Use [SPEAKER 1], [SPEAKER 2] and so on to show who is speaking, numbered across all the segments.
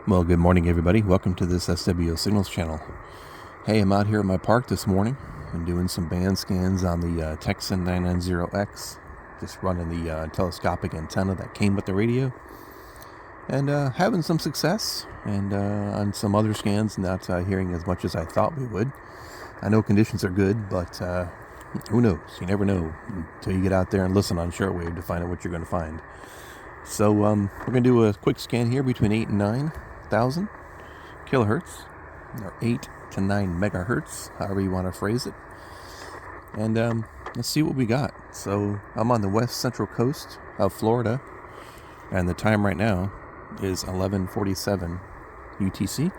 [SPEAKER 1] Well, good morning, everybody. Welcome to this SWO Signals channel. Hey, I'm out here at my park this morning and doing some band scans on the Texan 990X, just running the telescopic antenna that came with the radio, and having some success, and on some other scans not hearing as much as I thought we would. I know conditions are good, but who knows? You never know until you get out there and listen on shortwave to find out what you're going to find. So we're going to do a quick scan here between 8 and 9,000 kilohertz, or 8 to 9 megahertz, however you want to phrase it. And let's see what we got. So I'm on the west central coast of Florida, and the time right now is 11:47 UTC.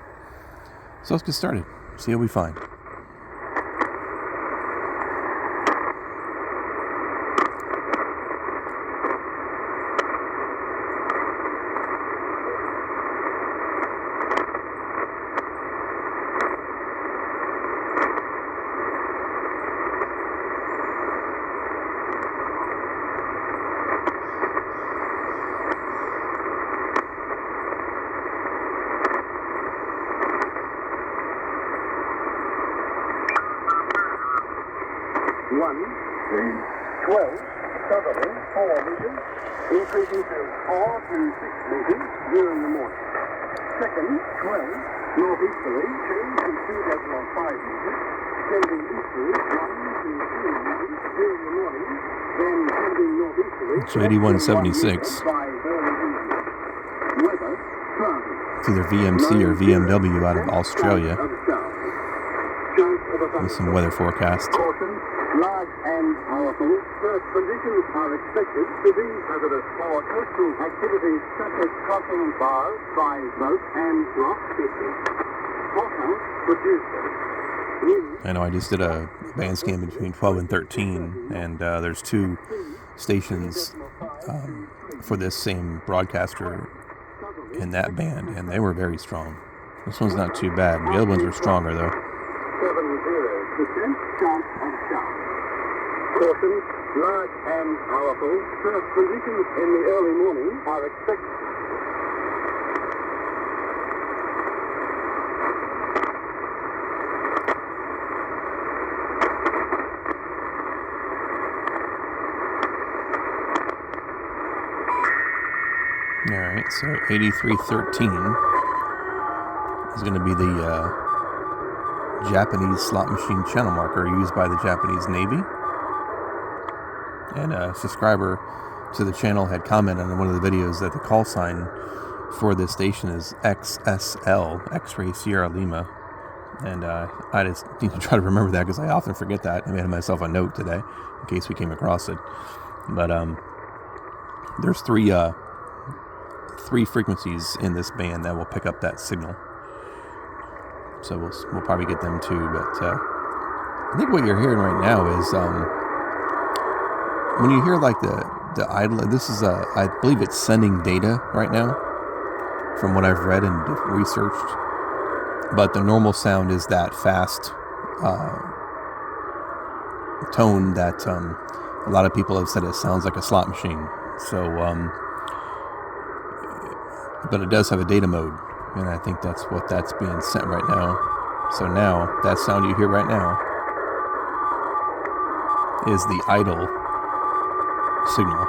[SPEAKER 1] So let's get started, see what we find.
[SPEAKER 2] One, 12 southerly, 4 meters, increasing to 4 to 6 meters during the morning. Second, 12 northeasterly, 2 to 2.5 meters, tending easterly, 1 to 3 meters during the morning, then tending northeasterly.
[SPEAKER 1] So 8176.
[SPEAKER 2] By early evening. Weather, cloudy.
[SPEAKER 1] It's either VMC or VMW out of Australia. With some weather forecast.
[SPEAKER 2] Caution, large and powerful. First conditions are expected to be hazardous for coastal activities such as crossing bars, dry boat, and rock fishing. Forecast producer.
[SPEAKER 1] I know I just did a band scan between 12 and 13, and there's two stations for this same broadcaster in that band, and they were very strong. This one's not too bad. The other ones were stronger, though.
[SPEAKER 2] 70% chance of shower. Caution, large and powerful. First conditions in the early morning are expected.
[SPEAKER 1] Alright, so 8313 is going to be the Japanese slot machine channel marker used by the Japanese Navy. And a subscriber to the channel had commented on one of the videos that the call sign for this station is XSL, X-Ray Sierra Lima. And I just need to try to remember that because I often forget that. I made myself a note today in case we came across it. But there's three frequencies in this band that will pick up that signal. So we'll probably get them too. But I think what you're hearing right now is when you hear like the idle. This is I believe it's sending data right now, from what I've read and researched. But the normal sound is that fast tone that a lot of people have said it sounds like a slot machine. So, but it does have a data mode, and I think that's being sent right now. So now that sound you hear right now is the idle signal,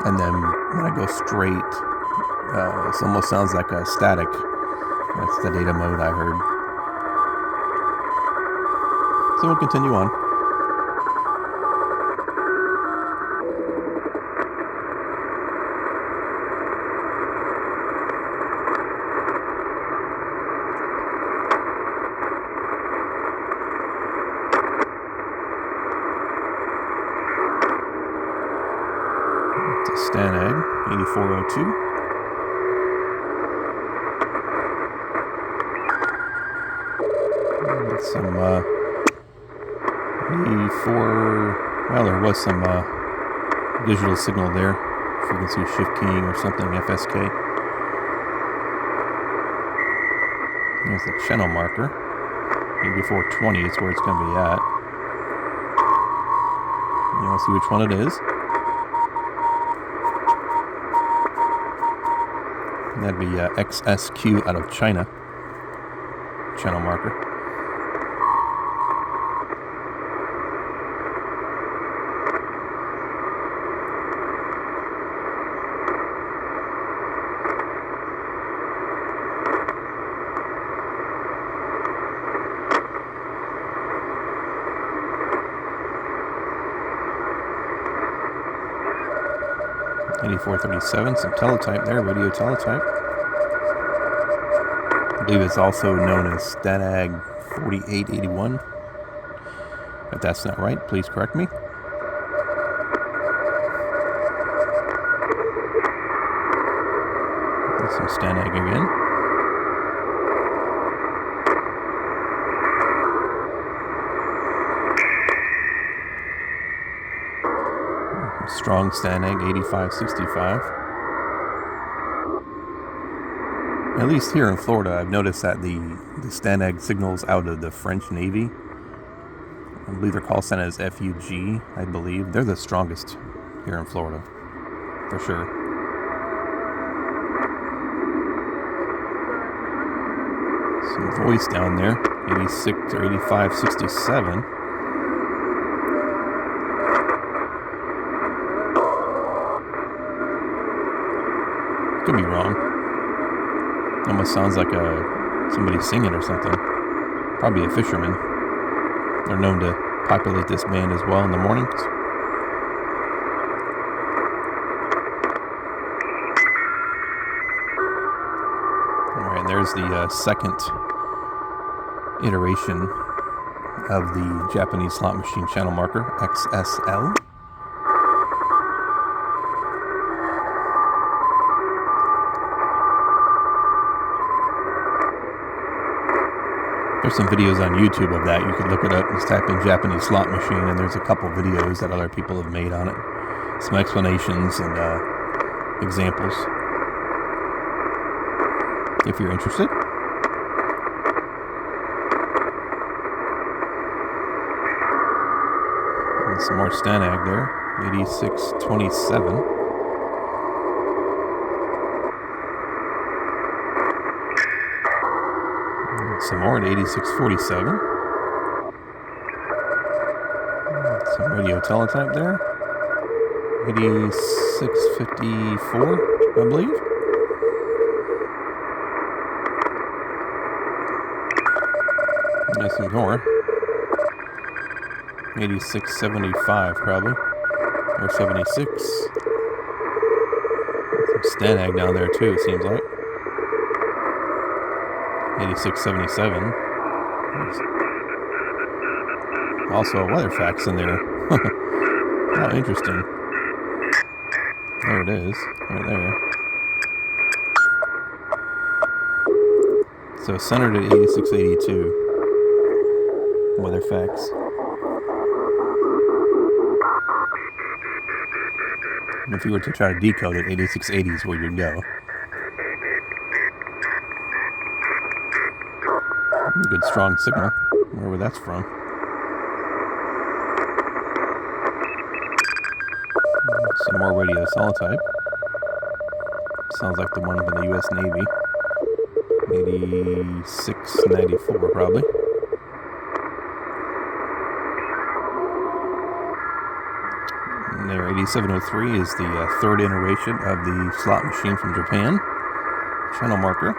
[SPEAKER 1] and then when I go straight, it almost sounds like a static. That's the data mode I heard. So we'll continue on. It's a Stanag 8402. Some well, there was some digital signal there. Frequency shift keying or something, FSK. There's the channel marker. 8420 is where it's going to be at. You want to see which one it is? That'd be XSQ out of China. Channel marker. $84.37, some teletype there, radio teletype. I believe it's also known as STANAG 4881. If that's not right, please correct me. That's some STANAG again. Strong STANAG 8565. At least here in Florida, I've noticed that the STANAG signals out of the French Navy, I believe their call sign is FUG, I believe. They're the strongest here in Florida, for sure. Some voice down there, 86 or 8567. Could be wrong. Almost sounds like somebody singing or something. Probably a fisherman. They're known to populate this band as well in the mornings. Alright, there's the second iteration of the Japanese slot machine channel marker, XSL. There's some videos on YouTube of that. You could look it up. Just type in Japanese slot machine, and there's a couple videos that other people have made on it. Some explanations and examples, if you're interested. And some more STANAG there, 8627. Some more at 8647. Some radio teletype there. 8654, I believe. There's some more. 8675 probably. Or 76. Some STANAG down there too, it seems like. 8677. Also a weather fax in there. How interesting. There it is, right there. So centered at 8682. Weather fax. And if you were to try to decode it, 8680 is where you'd go. Good strong signal, wherever that's from. Some more radio teletype. Sounds like the one from the U.S. Navy. 8694 probably. And there, 8703 is the third iteration of the slot machine from Japan. Channel marker.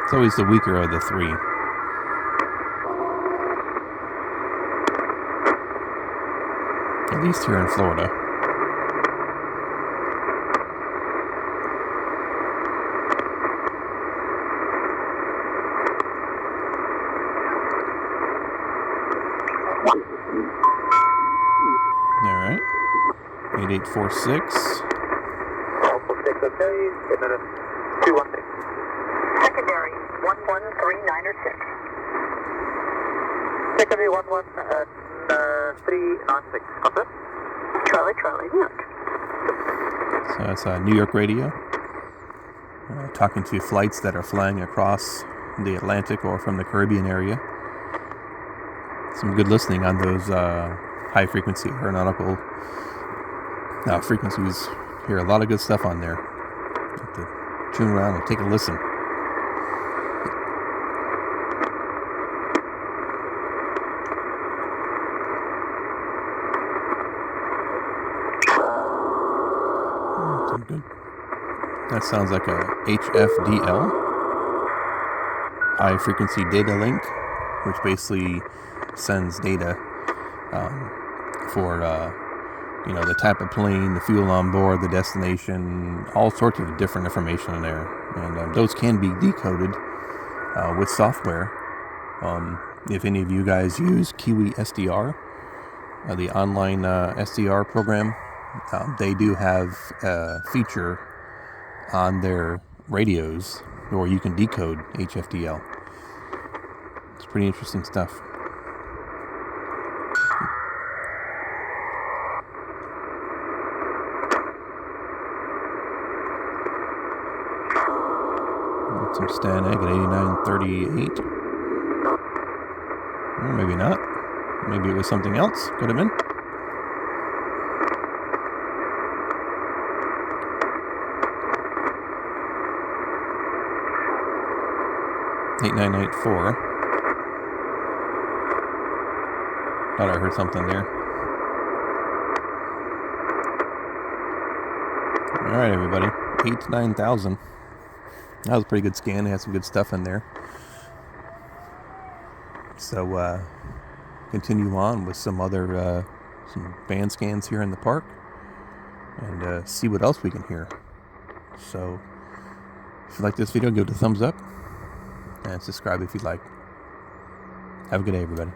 [SPEAKER 1] It's always the weaker of the three. At least here in Florida. Alright. 8846.
[SPEAKER 2] Okay, 216. Secondary 113906. Secondary 11396. Copy. Charlie, New York.
[SPEAKER 1] So that's New York radio. Talking to flights that are flying across the Atlantic or from the Caribbean area. Some good listening on those high frequency aeronautical frequencies. Hear a lot of good stuff on there. tune around and take a listen. Good. That sounds like a HFDL, high frequency data link, which basically sends data for the type of plane, the fuel on board, the destination, all sorts of different information in there, and those can be decoded with software. If any of you guys use Kiwi SDR, the online SDR program, they do have a feature on their radios where you can decode HFDL. It's pretty interesting stuff. Some Stan Egg at 8938. Or maybe not. Maybe it was something else. Could have been. $8984. Thought I heard something there. All right, everybody. 8 to 9,000. That was a pretty good scan. They had some good stuff in there. So, continue on with some other some band scans here in the park, and see what else we can hear. So, if you like this video, give it a thumbs up, and subscribe if you'd like. Have a good day, everybody.